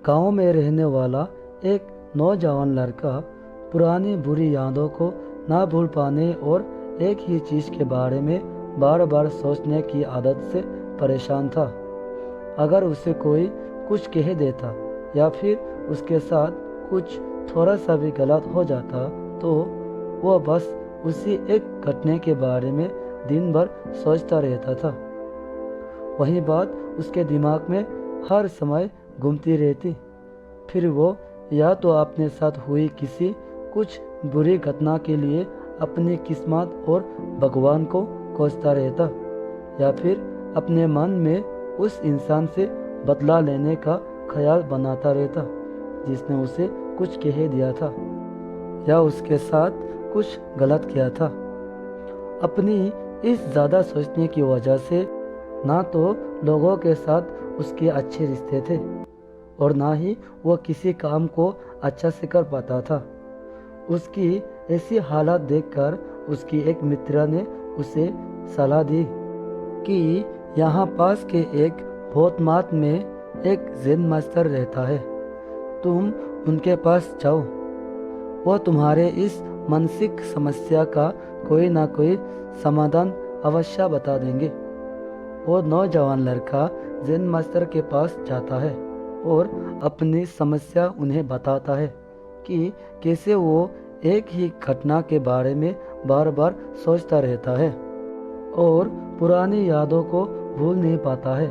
गांव में रहने वाला एक नौजवान लड़का पुरानी बुरी यादों को ना भूल पाने और एक ही चीज़ के बारे में बार बार सोचने की आदत से परेशान था। अगर उसे कोई कुछ कह देता या फिर उसके साथ कुछ थोड़ा सा भी गलत हो जाता तो वह बस उसी एक घटने के बारे में दिन भर सोचता रहता था। वही बात उसके दिमाग में हर समय घूमती रहती। फिर वो या तो अपने साथ हुई किसी कुछ बुरी घटना के लिए अपनी किस्मत और भगवान को कोसता रहता या फिर अपने मन में उस इंसान से बदला लेने का ख्याल बनाता रहता जिसने उसे कुछ कह दिया था या उसके साथ कुछ गलत किया था। अपनी इस ज़्यादा सोचने की वजह से ना तो लोगों के साथ उसके अच्छे रिश्ते थे और ना ही वह किसी काम को अच्छा से कर पाता था। उसकी ऐसी हालत देखकर उसकी एक मित्र ने उसे सलाह दी कि यहाँ पास के एक भोतमात में एक ज़ेन मास्टर रहता है, तुम उनके पास जाओ, वह तुम्हारे इस मानसिक समस्या का कोई ना कोई समाधान अवश्य बता देंगे। वो नौजवान लड़का ज़ेन मास्टर के पास जाता है और अपनी समस्या उन्हें बताता है कि कैसे वो एक ही घटना के बारे में बार बार सोचता रहता है और पुरानी यादों को भूल नहीं पाता है।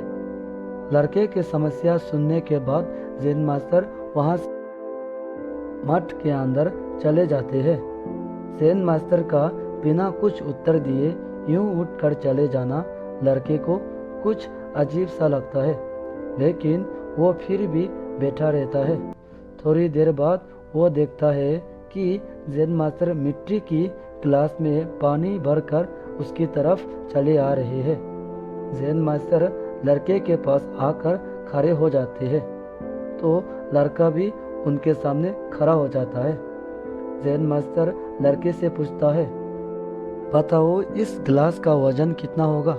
लड़के की समस्या सुनने के बाद ज़ेन मास्टर वहाँ मठ के अंदर चले जाते हैं। ज़ेन मास्टर का बिना कुछ उत्तर दिए यूं उठकर चले जाना लड़के को कुछ अजीब सा लगता है, लेकिन वो फिर भी बैठा रहता है। थोड़ी देर बाद वो देखता है कि ज़ेन मास्टर मिट्टी की गिलास में पानी भरकर उसकी तरफ चले आ रहे हैं। ज़ेन मास्टर लड़के के पास आकर खड़े हो जाते हैं तो लड़का भी उनके सामने खड़ा हो जाता है। ज़ेन मास्टर लड़के से पूछता है, बताओ इस गिलास का वजन कितना होगा?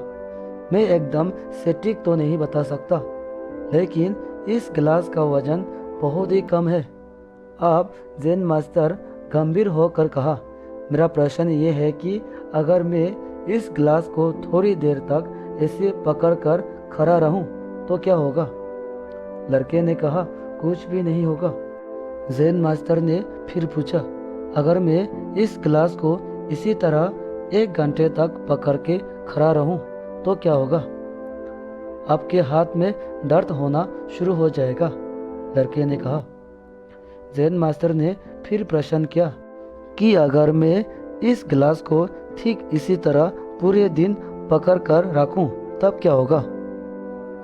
मैं एकदम सटीक तो नहीं बता सकता, लेकिन इस गिलास का वजन बहुत ही कम है। अब ज़ेन मास्टर गंभीर होकर कहा, मेरा प्रश्न ये है कि अगर मैं इस गिलास को थोड़ी देर तक ऐसे पकड़कर खड़ा रहूं तो क्या होगा? लड़के ने कहा, कुछ भी नहीं होगा। ज़ेन मास्टर ने फिर पूछा, अगर मैं इस गिलास को इसी तरह 1 घंटे तक पकड़ के खड़ा रहूं तो क्या होगा? आपके हाथ में दर्द होना शुरू हो जाएगा, लड़के ने कहा। ज़ेन मास्टर ने फिर प्रश्न किया कि अगर मैं इस गिलास को ठीक इसी तरह पूरे दिन पकड़ कर रखूं तब क्या होगा?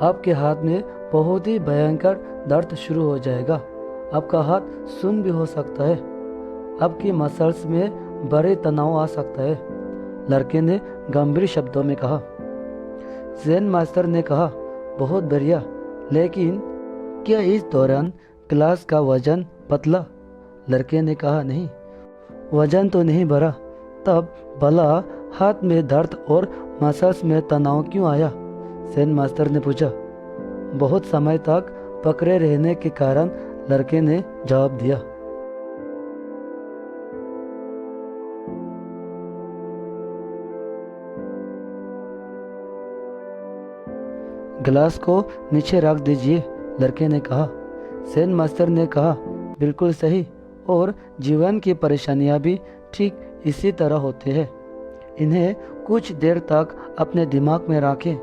आपके हाथ में बहुत ही भयंकर दर्द शुरू हो जाएगा, आपका हाथ सुन्न भी हो सकता है, आपकी मसल्स में बड़े तनाव आ सकता है, लड़के ने गंभीर शब्दों में कहा। ज़ेन मास्टर ने कहा, बहुत बढ़िया, लेकिन क्या इस दौरान गिलास का वजन बदला? लड़के ने कहा, नहीं, वजन तो नहीं बढ़ा। तब भला हाथ में दर्द और मसल्स में तनाव क्यों आया? ज़ेन मास्टर ने पूछा। बहुत समय तक पकड़े रहने के कारण, लड़के ने जवाब दिया। गिलास को नीचे रख दीजिए, लड़के ने कहा। ज़ेन मास्टर ने कहा, बिल्कुल सही, और जीवन की परेशानियां भी ठीक इसी तरह होते हैं। इन्हें कुछ देर तक अपने दिमाग में रखें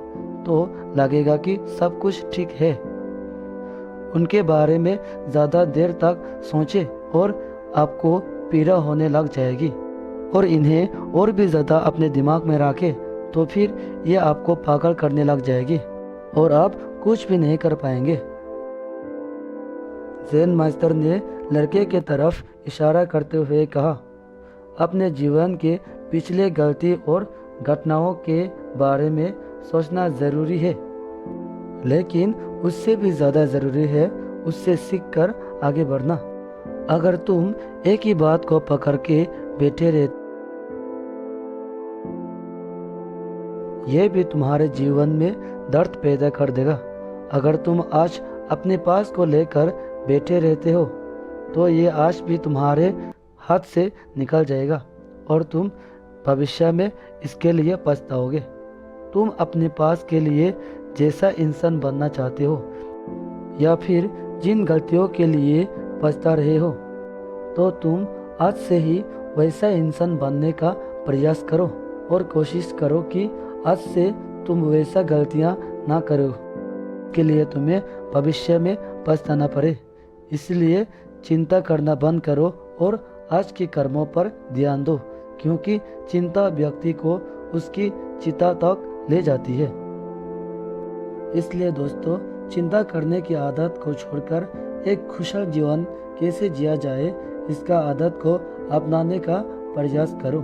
तो लगेगा कि सब कुछ ठीक है। उनके बारे में ज़्यादा देर तक सोचें और आपको पीड़ा होने लग जाएगी, और इन्हें और भी ज़्यादा अपने दिमाग में रखें तो फिर ये आपको पागल करने लग जाएगी और आप कुछ भी नहीं कर पाएंगे। ज़ेन मास्टर ने लड़के के तरफ इशारा करते हुए कहा, अपने जीवन के पिछले गलती और घटनाओं के बारे में सोचना ज़रूरी है, लेकिन उससे भी ज़्यादा ज़रूरी है उससे सीखकर आगे बढ़ना। अगर तुम एक ही बात को पकड़ के बैठे रहे, यह भी तुम्हारे जीवन में दर्द पैदा कर देगा। अगर तुम आज अपने पास को लेकर बैठे रहते हो तो ये आज भी तुम्हारे हाथ से निकल जाएगा और तुम भविष्य में इसके लिए पछताओगे। तुम अपने पास के लिए जैसा इंसान बनना चाहते हो या फिर जिन गलतियों के लिए पछता रहे हो तो तुम आज से ही वैसा इंसान बनने का प्रयास करो और कोशिश करो कि आज से तुम वैसा गलतियां ना करो के लिए तुम्हें भविष्य में पछताना पड़े। इसलिए चिंता करना बंद करो और आज के कर्मों पर ध्यान दो, क्योंकि चिंता व्यक्ति को उसकी चिता तक ले जाती है। इसलिए दोस्तों, चिंता करने की आदत को छोड़कर एक खुशहाल जीवन कैसे जिया जाए, इसका आदत को अपनाने का प्रयास करो।